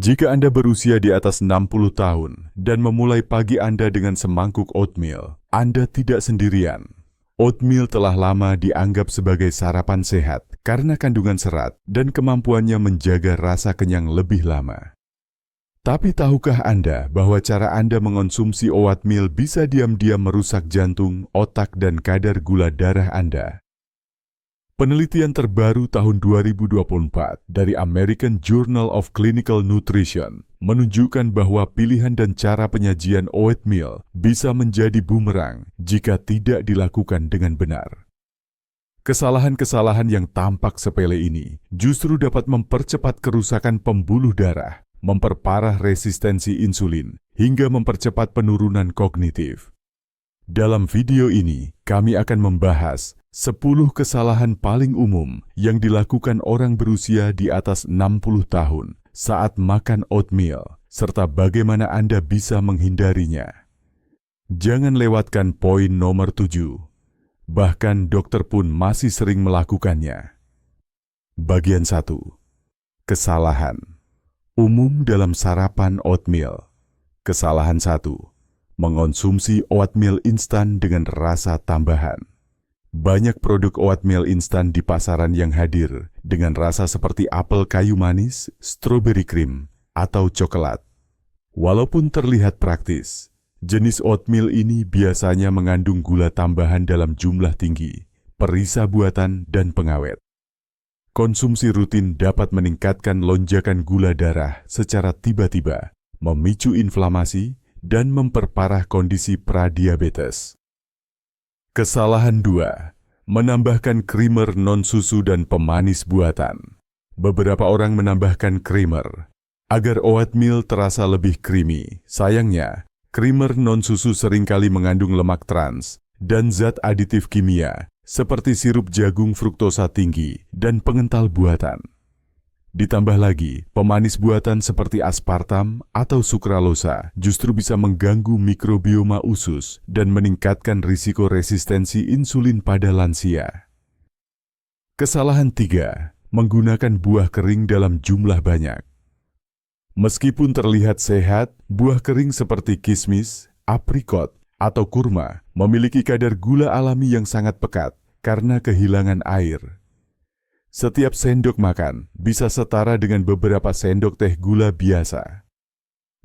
Jika Anda berusia di atas 60 tahun dan memulai pagi Anda dengan semangkuk oatmeal, Anda tidak sendirian. Oatmeal telah lama dianggap sebagai sarapan sehat karena kandungan serat dan kemampuannya menjaga rasa kenyang lebih lama. Tapi tahukah Anda bahwa cara Anda mengonsumsi oatmeal bisa diam-diam merusak jantung, otak, dan kadar gula darah Anda? Penelitian terbaru tahun 2024 dari American Journal of Clinical Nutrition menunjukkan bahwa pilihan dan cara penyajian oatmeal bisa menjadi bumerang jika tidak dilakukan dengan benar. Kesalahan-kesalahan yang tampak sepele ini justru dapat mempercepat kerusakan pembuluh darah, memperparah resistensi insulin, hingga mempercepat penurunan kognitif. Dalam video ini, kami akan membahas 10 kesalahan paling umum yang dilakukan orang berusia di atas 60 tahun saat makan oatmeal, serta bagaimana Anda bisa menghindarinya. Jangan lewatkan poin nomor 7. Bahkan dokter pun masih sering melakukannya. Bagian 1. Kesalahan umum dalam sarapan oatmeal. Kesalahan 1. Mengonsumsi oatmeal instan dengan rasa tambahan. Banyak produk oatmeal instan di pasaran yang hadir dengan rasa seperti apel kayu manis, strawberry cream, atau coklat. Walaupun terlihat praktis, jenis oatmeal ini biasanya mengandung gula tambahan dalam jumlah tinggi, perisa buatan, dan pengawet. Konsumsi rutin dapat meningkatkan lonjakan gula darah secara tiba-tiba, memicu inflamasi, dan memperparah kondisi pradiabetes. Kesalahan 2. Menambahkan creamer non-susu dan pemanis buatan. Beberapa orang menambahkan creamer agar oatmeal terasa lebih creamy. Sayangnya, creamer non-susu seringkali mengandung lemak trans dan zat aditif kimia seperti sirup jagung fruktosa tinggi dan pengental buatan. Ditambah lagi, pemanis buatan seperti aspartam atau sukralosa justru bisa mengganggu mikrobioma usus dan meningkatkan risiko resistensi insulin pada lansia. Kesalahan 3. Menggunakan buah kering dalam jumlah banyak. Meskipun terlihat sehat, buah kering seperti kismis, aprikot, atau kurma memiliki kadar gula alami yang sangat pekat karena kehilangan air. Setiap sendok makan bisa setara dengan beberapa sendok teh gula biasa.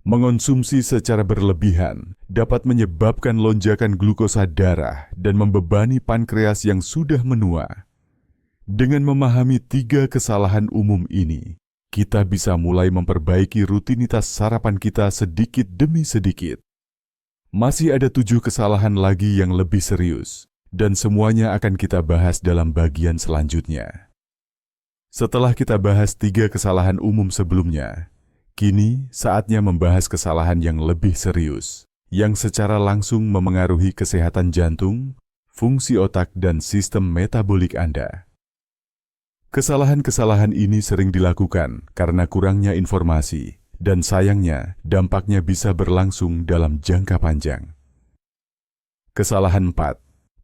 Mengonsumsi secara berlebihan dapat menyebabkan lonjakan glukosa darah dan membebani pankreas yang sudah menua. Dengan memahami 3 kesalahan umum ini, kita bisa mulai memperbaiki rutinitas sarapan kita sedikit demi sedikit. Masih ada 7 kesalahan lagi yang lebih serius, dan semuanya akan kita bahas dalam bagian selanjutnya. Setelah kita bahas 3 kesalahan umum sebelumnya, kini saatnya membahas kesalahan yang lebih serius, yang secara langsung memengaruhi kesehatan jantung, fungsi otak, dan sistem metabolik Anda. Kesalahan-kesalahan ini sering dilakukan karena kurangnya informasi, dan sayangnya dampaknya bisa berlangsung dalam jangka panjang. Kesalahan 4.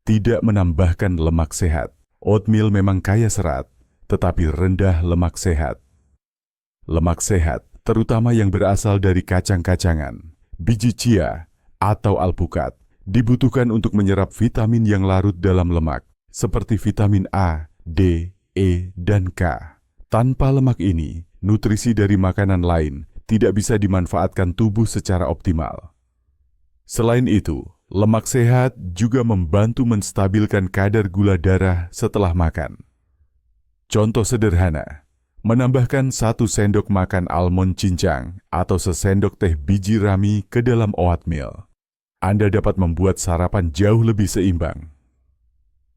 Tidak menambahkan lemak sehat. Oatmeal memang kaya serat, tetapi rendah lemak sehat. Lemak sehat, terutama yang berasal dari kacang-kacangan, biji chia, atau alpukat, dibutuhkan untuk menyerap vitamin yang larut dalam lemak, seperti vitamin A, D, E, dan K. Tanpa lemak ini, nutrisi dari makanan lain tidak bisa dimanfaatkan tubuh secara optimal. Selain itu, lemak sehat juga membantu menstabilkan kadar gula darah setelah makan. Contoh sederhana, menambahkan 1 sendok makan almond cincang atau sesendok teh biji rami ke dalam oatmeal. Anda dapat membuat sarapan jauh lebih seimbang.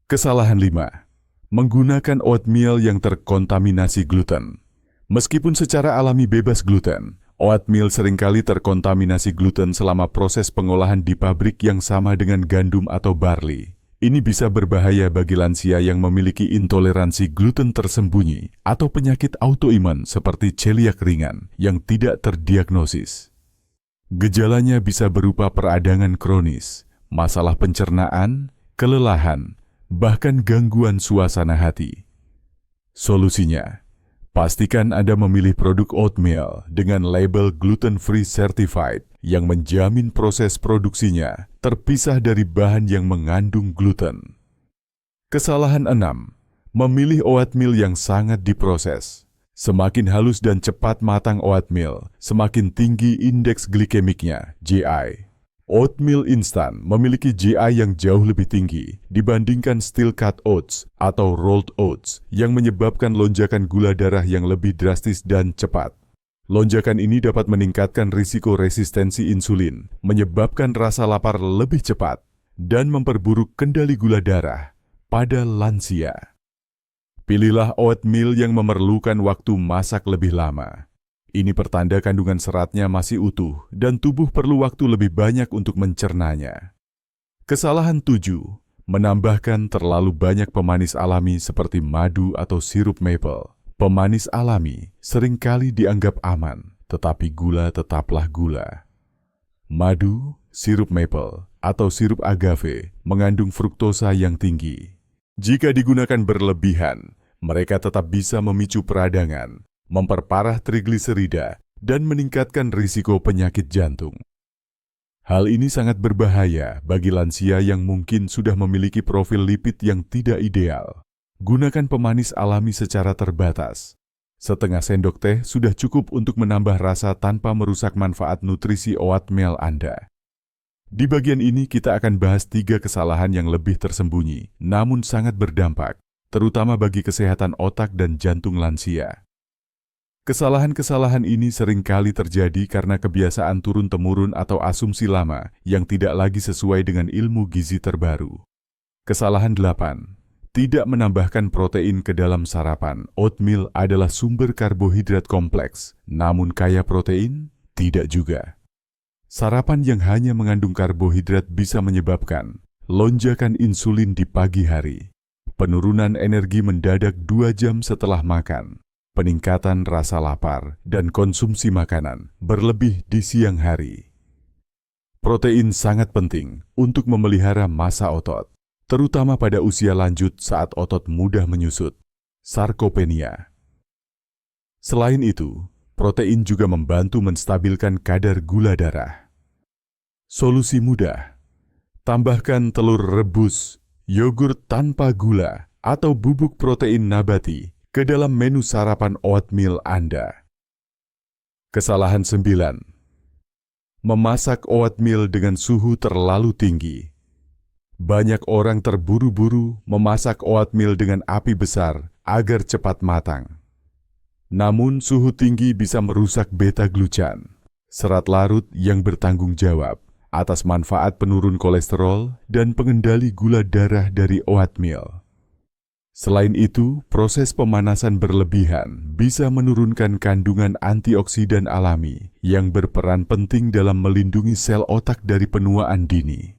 Kesalahan 5. Menggunakan oatmeal yang terkontaminasi gluten. Meskipun secara alami bebas gluten, oatmeal seringkali terkontaminasi gluten selama proses pengolahan di pabrik yang sama dengan gandum atau barley. Ini bisa berbahaya bagi lansia yang memiliki intoleransi gluten tersembunyi atau penyakit autoimun seperti celiak ringan yang tidak terdiagnosis. Gejalanya bisa berupa peradangan kronis, masalah pencernaan, kelelahan, bahkan gangguan suasana hati. Solusinya, Pastikan Anda memilih produk oatmeal dengan label gluten-free certified yang menjamin proses produksinya terpisah dari bahan yang mengandung gluten. Kesalahan 6. Memilih oatmeal yang sangat diproses. Semakin halus dan cepat matang oatmeal, semakin tinggi indeks glikemiknya, GI. Oatmeal instan memiliki GI yang jauh lebih tinggi dibandingkan steel cut oats atau rolled oats yang menyebabkan lonjakan gula darah yang lebih drastis dan cepat. Lonjakan ini dapat meningkatkan risiko resistensi insulin, menyebabkan rasa lapar lebih cepat, dan memperburuk kendali gula darah pada lansia. Pilihlah oatmeal yang memerlukan waktu masak lebih lama. Ini pertanda kandungan seratnya masih utuh dan tubuh perlu waktu lebih banyak untuk mencernanya. Kesalahan 7. Menambahkan terlalu banyak pemanis alami seperti madu atau sirup maple. Pemanis alami seringkali dianggap aman, tetapi gula tetaplah gula. Madu, sirup maple, atau sirup agave mengandung fruktosa yang tinggi. Jika digunakan berlebihan, mereka tetap bisa memicu peradangan, memperparah trigliserida, dan meningkatkan risiko penyakit jantung. Hal ini sangat berbahaya bagi lansia yang mungkin sudah memiliki profil lipid yang tidak ideal. Gunakan pemanis alami secara terbatas. Setengah sendok teh sudah cukup untuk menambah rasa tanpa merusak manfaat nutrisi oatmeal Anda. Di bagian ini kita akan bahas 3 kesalahan yang lebih tersembunyi, namun sangat berdampak, terutama bagi kesehatan otak dan jantung lansia. Kesalahan-kesalahan ini seringkali terjadi karena kebiasaan turun-temurun atau asumsi lama yang tidak lagi sesuai dengan ilmu gizi terbaru. Kesalahan 8. Tidak menambahkan protein ke dalam sarapan. Oatmeal adalah sumber karbohidrat kompleks, namun kaya protein? Tidak juga. Sarapan yang hanya mengandung karbohidrat bisa menyebabkan lonjakan insulin di pagi hari, penurunan energi mendadak 2 jam setelah makan, peningkatan rasa lapar, dan konsumsi makanan berlebih di siang hari. Protein sangat penting untuk memelihara massa otot, terutama pada usia lanjut saat otot mudah menyusut, sarkopenia. Selain itu, protein juga membantu menstabilkan kadar gula darah. Solusi mudah: tambahkan telur rebus, yogurt tanpa gula, atau bubuk protein nabati ke dalam menu sarapan oatmeal Anda. Kesalahan 9. Memasak oatmeal dengan suhu terlalu tinggi. Banyak orang terburu-buru memasak oatmeal dengan api besar agar cepat matang. Namun suhu tinggi bisa merusak beta-glucan, serat larut yang bertanggung jawab atas manfaat penurun kolesterol dan pengendali gula darah dari oatmeal. Selain itu, proses pemanasan berlebihan bisa menurunkan kandungan antioksidan alami yang berperan penting dalam melindungi sel otak dari penuaan dini.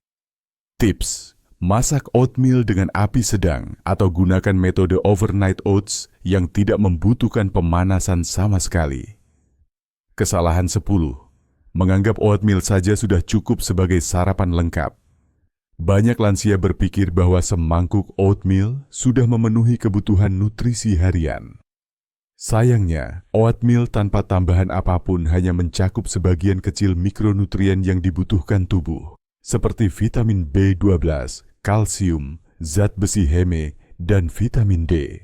Tips: masak oatmeal dengan api sedang atau gunakan metode overnight oats yang tidak membutuhkan pemanasan sama sekali. Kesalahan 10. Menganggap oatmeal saja sudah cukup sebagai sarapan lengkap. Banyak lansia berpikir bahwa semangkuk oatmeal sudah memenuhi kebutuhan nutrisi harian. Sayangnya, oatmeal tanpa tambahan apapun hanya mencakup sebagian kecil mikronutrien yang dibutuhkan tubuh, seperti vitamin B12, kalsium, zat besi heme, dan vitamin D.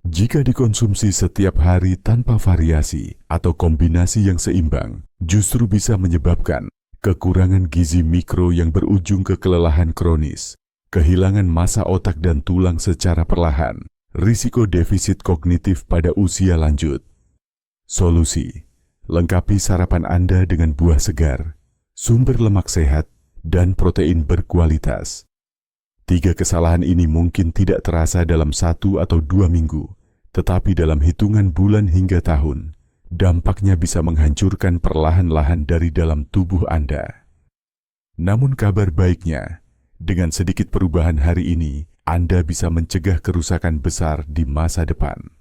Jika dikonsumsi setiap hari tanpa variasi atau kombinasi yang seimbang, justru bisa menyebabkan kekurangan gizi mikro yang berujung ke kelelahan kronis, kehilangan massa otak dan tulang secara perlahan, risiko defisit kognitif pada usia lanjut. Solusi: lengkapi sarapan Anda dengan buah segar, sumber lemak sehat, dan protein berkualitas. 3 kesalahan ini mungkin tidak terasa dalam 1 atau 2 minggu, tetapi dalam hitungan bulan hingga tahun, dampaknya bisa menghancurkan perlahan-lahan dari dalam tubuh Anda. Namun kabar baiknya, dengan sedikit perubahan hari ini, Anda bisa mencegah kerusakan besar di masa depan.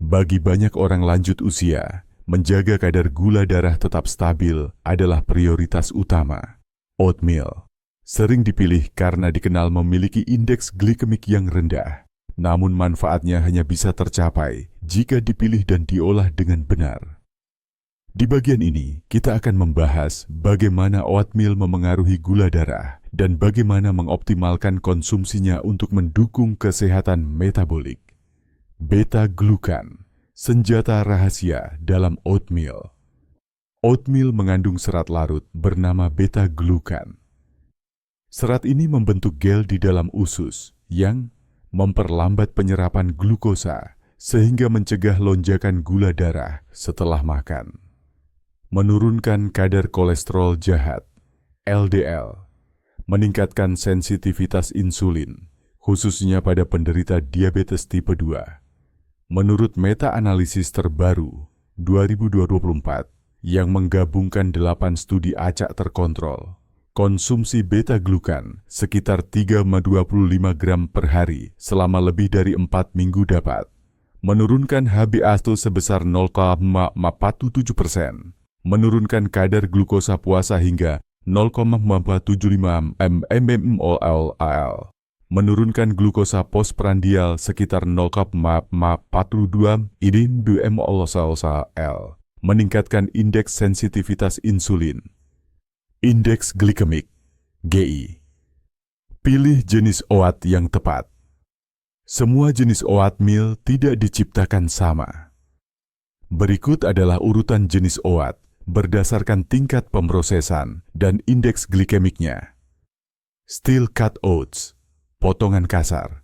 Bagi banyak orang lanjut usia, menjaga kadar gula darah tetap stabil adalah prioritas utama. Oatmeal sering dipilih karena dikenal memiliki indeks glikemik yang rendah, namun manfaatnya hanya bisa tercapai jika dipilih dan diolah dengan benar. Di bagian ini, kita akan membahas bagaimana oatmeal memengaruhi gula darah dan bagaimana mengoptimalkan konsumsinya untuk mendukung kesehatan metabolik. Beta-glukan, senjata rahasia dalam oatmeal. Oatmeal mengandung serat larut bernama beta-glukan. Serat ini membentuk gel di dalam usus yang memperlambat penyerapan glukosa sehingga mencegah lonjakan gula darah setelah makan. Menurunkan kadar kolesterol jahat, LDL, meningkatkan sensitivitas insulin, khususnya pada penderita diabetes tipe 2. Menurut meta-analisis terbaru 2024 yang menggabungkan 8 studi acak terkontrol, konsumsi beta-glukan sekitar 3,25 gram per hari selama lebih dari 4 minggu dapat menurunkan HbA1c sebesar 0,47%, menurunkan kadar glukosa puasa hingga 0,475 mmol/al, menurunkan glukosa postprandial sekitar 0,42 mmol/al, meningkatkan indeks sensitivitas insulin, indeks glikemik, GI. Pilih jenis oat yang tepat. Semua jenis oatmeal tidak diciptakan sama. Berikut adalah urutan jenis oat berdasarkan tingkat pemrosesan dan indeks glikemiknya. Steel cut oats, potongan kasar.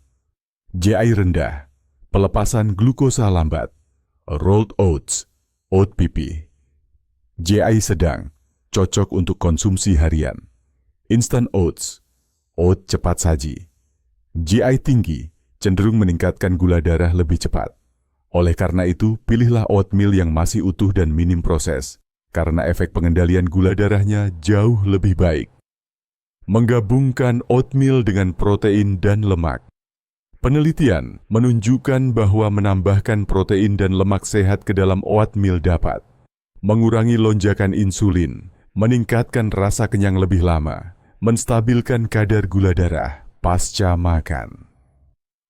GI rendah, pelepasan glukosa lambat. Rolled oats, oat pipi. GI sedang, cocok untuk konsumsi harian. Instant oats, oat cepat saji. GI tinggi, cenderung meningkatkan gula darah lebih cepat. Oleh karena itu, pilihlah oatmeal yang masih utuh dan minim proses, karena efek pengendalian gula darahnya jauh lebih baik. Menggabungkan oatmeal dengan protein dan lemak. Penelitian menunjukkan bahwa menambahkan protein dan lemak sehat ke dalam oatmeal dapat mengurangi lonjakan insulin, meningkatkan rasa kenyang lebih lama, menstabilkan kadar gula darah pasca makan.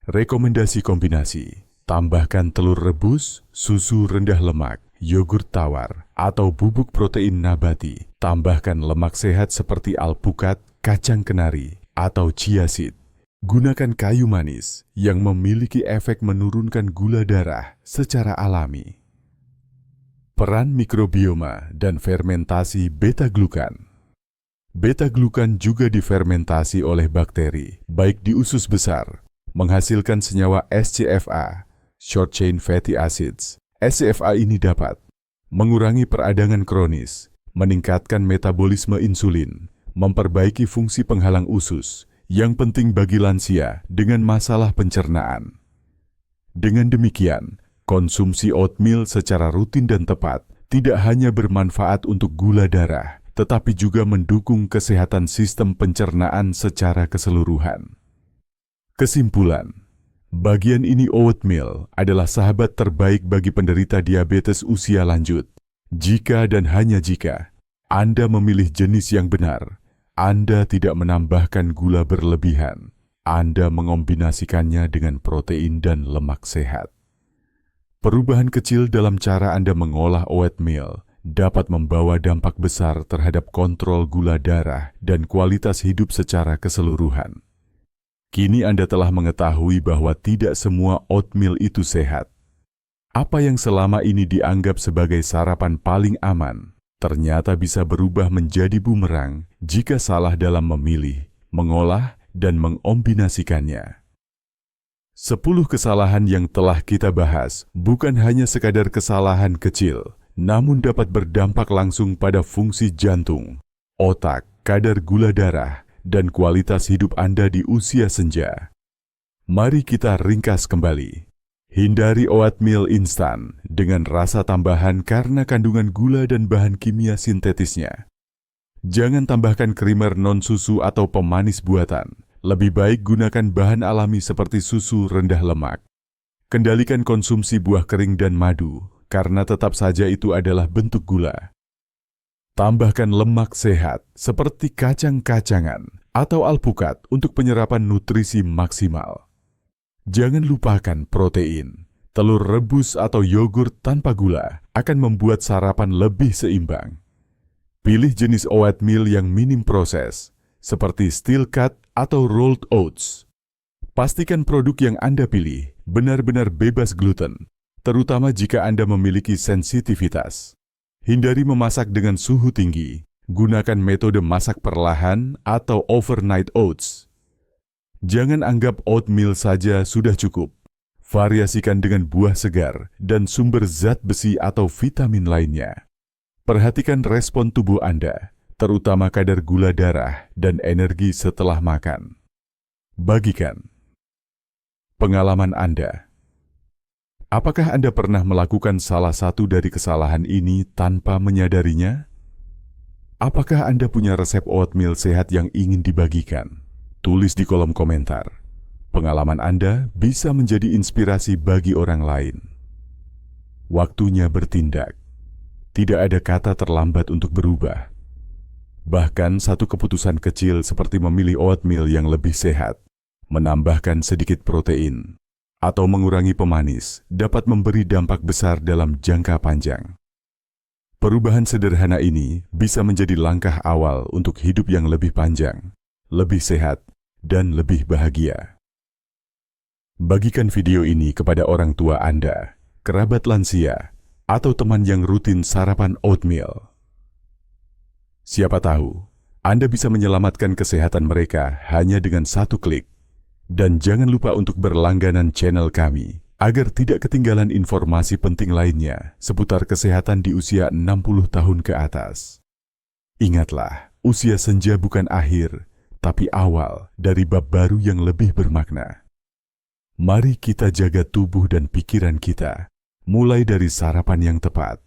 Rekomendasi kombinasi: tambahkan telur rebus, susu rendah lemak, yogurt tawar, atau bubuk protein nabati. Tambahkan lemak sehat seperti alpukat, kacang kenari, atau chia seed. Gunakan kayu manis yang memiliki efek menurunkan gula darah secara alami. Peran mikrobioma dan fermentasi beta-glukan. Beta-glukan juga difermentasi oleh bakteri, baik di usus besar, menghasilkan senyawa SCFA, short chain fatty acids. SCFA ini dapat mengurangi peradangan kronis, meningkatkan metabolisme insulin, memperbaiki fungsi penghalang usus, yang penting bagi lansia dengan masalah pencernaan. Dengan demikian, konsumsi oatmeal secara rutin dan tepat tidak hanya bermanfaat untuk gula darah, tetapi juga mendukung kesehatan sistem pencernaan secara keseluruhan. Kesimpulan: bagian ini oatmeal adalah sahabat terbaik bagi penderita diabetes usia lanjut. Jika dan hanya jika Anda memilih jenis yang benar, Anda tidak menambahkan gula berlebihan, Anda mengombinasikannya dengan protein dan lemak sehat. Perubahan kecil dalam cara Anda mengolah oatmeal dapat membawa dampak besar terhadap kontrol gula darah dan kualitas hidup secara keseluruhan. Kini Anda telah mengetahui bahwa tidak semua oatmeal itu sehat. Apa yang selama ini dianggap sebagai sarapan paling aman, ternyata bisa berubah menjadi bumerang jika salah dalam memilih, mengolah, dan mengombinasikannya. 10 kesalahan yang telah kita bahas bukan hanya sekadar kesalahan kecil, namun dapat berdampak langsung pada fungsi jantung, otak, kadar gula darah, dan kualitas hidup Anda di usia senja. Mari kita ringkas kembali. Hindari oatmeal instan dengan rasa tambahan karena kandungan gula dan bahan kimia sintetisnya. Jangan tambahkan krimer non-susu atau pemanis buatan. Lebih baik gunakan bahan alami seperti susu rendah lemak. Kendalikan konsumsi buah kering dan madu, karena tetap saja itu adalah bentuk gula. Tambahkan lemak sehat seperti kacang-kacangan atau alpukat untuk penyerapan nutrisi maksimal. Jangan lupakan protein. Telur rebus atau yogurt tanpa gula akan membuat sarapan lebih seimbang. Pilih jenis oatmeal yang minim proses, seperti steel cut atau rolled oats. Pastikan produk yang Anda pilih benar-benar bebas gluten, terutama jika Anda memiliki sensitivitas. Hindari memasak dengan suhu tinggi. Gunakan metode masak perlahan atau overnight oats. Jangan anggap oatmeal saja sudah cukup. Variasikan dengan buah segar dan sumber zat besi atau vitamin lainnya. Perhatikan respon tubuh Anda, terutama kadar gula darah dan energi setelah makan. Bagikan pengalaman Anda. Apakah Anda pernah melakukan salah satu dari kesalahan ini tanpa menyadarinya? Apakah Anda punya resep oatmeal sehat yang ingin dibagikan? Tulis di kolom komentar. Pengalaman Anda bisa menjadi inspirasi bagi orang lain. Waktunya bertindak. Tidak ada kata terlambat untuk berubah. Bahkan satu keputusan kecil seperti memilih oatmeal yang lebih sehat, menambahkan sedikit protein, atau mengurangi pemanis dapat memberi dampak besar dalam jangka panjang. Perubahan sederhana ini bisa menjadi langkah awal untuk hidup yang lebih panjang, lebih sehat, dan lebih bahagia. Bagikan video ini kepada orang tua Anda, kerabat lansia, atau teman yang rutin sarapan oatmeal. Siapa tahu, Anda bisa menyelamatkan kesehatan mereka hanya dengan satu klik. Dan jangan lupa untuk berlangganan channel kami, agar tidak ketinggalan informasi penting lainnya seputar kesehatan di usia 60 tahun ke atas. Ingatlah, usia senja bukan akhir, tapi awal dari bab baru yang lebih bermakna. Mari kita jaga tubuh dan pikiran kita, mulai dari sarapan yang tepat.